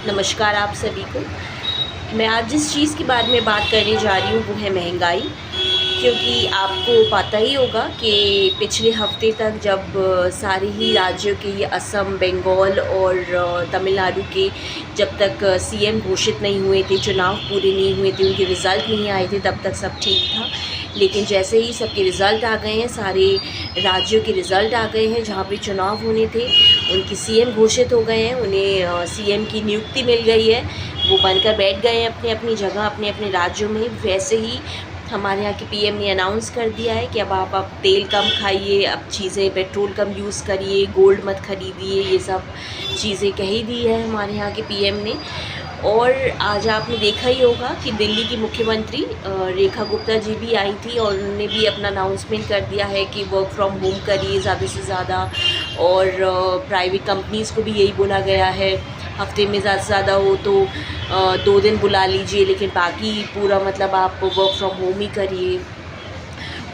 नमस्कार आप सभी को। मैं आज जिस चीज़ के बारे में बात करने जा रही हूँ वो है महंगाई। क्योंकि आपको पता ही होगा कि पिछले हफ्ते तक जब सारे ही राज्यों के ये असम, बंगाल और तमिलनाडु के जब तक सीएम घोषित नहीं हुए थे, चुनाव पूरे नहीं हुए थे, उनके रिज़ल्ट नहीं आए थे, तब तक सब ठीक था। लेकिन जैसे ही सबके रिज़ल्ट आ गए हैं, सारे राज्यों के रिज़ल्ट आ गए हैं, जहाँ पे चुनाव होने थे उनके सीएम घोषित हो गए हैं, उन्हें सीएम की नियुक्ति मिल गई है, वो बनकर बैठ गए हैं अपनी अपनी जगह, अपने अपने राज्यों में। वैसे ही हमारे यहाँ के पीएम ने अनाउंस कर दिया है कि अब तेल कम खाइए, अब चीज़ें पेट्रोल कम यूज़ करिए, गोल्ड मत खरीदिए, ये सब चीज़ें कह ही दी है हमारे यहाँ के पीएम ने। और आज आपने देखा ही होगा कि दिल्ली की मुख्यमंत्री रेखा गुप्ता जी भी आई थी और उन्होंने भी अपना अनाउंसमेंट कर दिया है कि वर्क फ्रॉम होम करिए ज़्यादा से ज़्यादा। और प्राइवेट कंपनीज़ को भी यही बोला गया है, हफ्ते में ज़्यादा से ज़्यादा हो तो 2 दिन बुला लीजिए, लेकिन बाकी पूरा मतलब आप वर्क फ्रॉम होम ही करिए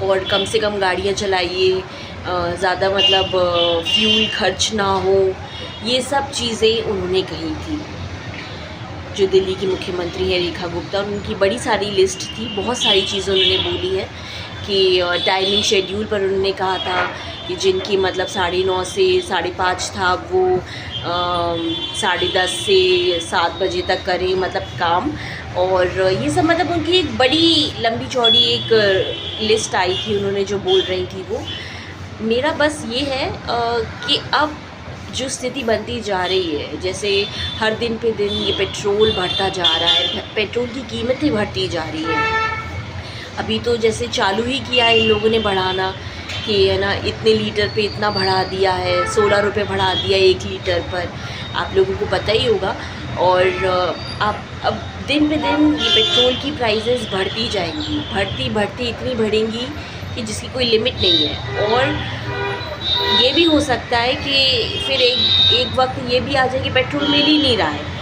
और कम से कम गाड़ियाँ चलाइए, ज़्यादा मतलब फ्यूल खर्च ना हो। ये सब चीज़ें उन्होंने कही थी। जो दिल्ली की मुख्यमंत्री है रेखा गुप्ता, उनकी बड़ी सारी लिस्ट थी, बहुत सारी चीज़ें उन्होंने बोली है कि टाइमिंग शेड्यूल पर उन्होंने कहा था कि जिनकी मतलब 9:30 से 5:30 था वो 10:30 से 7 बजे तक करें मतलब काम। और ये सब मतलब उनकी एक बड़ी लंबी चौड़ी एक लिस्ट आई थी, उन्होंने जो बोल रही थी वो। मेरा बस ये है कि अब जो स्थिति बनती जा रही है, जैसे हर दिन पे दिन ये पेट्रोल बढ़ता जा रहा है, पेट्रोल की कीमतें बढ़ती जा रही हैं। अभी तो जैसे चालू ही किया है इन लोगों ने बढ़ाना कि है ना, इतने लीटर पे इतना बढ़ा दिया है, 16 रुपये बढ़ा दिया 1 लीटर पर, आप लोगों को पता ही होगा। और आप अब दिन पे दिन ये पेट्रोल की प्राइसेस बढ़ती जाएंगी, बढ़ती इतनी बढ़ेंगी कि जिसकी कोई लिमिट नहीं है। और ये भी हो सकता है कि फिर एक वक्त ये भी आ जाए कि पेट्रोल मिल ही नहीं रहा है।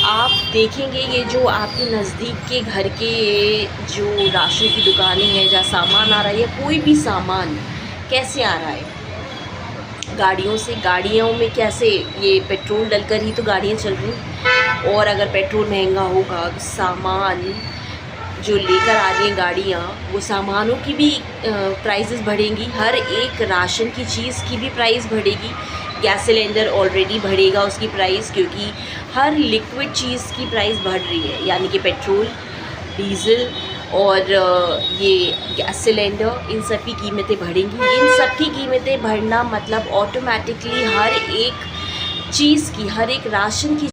आप देखेंगे ये जो आपके नज़दीक के घर के जो राशन की दुकानें हैं, जहाँ सामान आ रहा है या कोई भी सामान कैसे आ रहा है, गाड़ियों में कैसे ये पेट्रोल डलकर ही तो गाड़ियाँ चल रही। और अगर पेट्रोल महंगा होगा तो सामान जो लेकर आ रही हैं गाड़ियाँ, वो सामानों की भी प्राइसेस बढ़ेंगी, हर एक राशन की चीज़ की भी प्राइस बढ़ेगी। गैस सिलेंडर ऑलरेडी बढ़ेगा उसकी प्राइस, क्योंकि हर लिक्विड चीज़ की प्राइस बढ़ रही है, यानी कि पेट्रोल, डीज़ल और ये गैस सिलेंडर, इन सब की कीमतें बढ़ेंगी। इन सब की कीमतें बढ़ना मतलब ऑटोमेटिकली हर एक चीज़ की, हर एक राशन की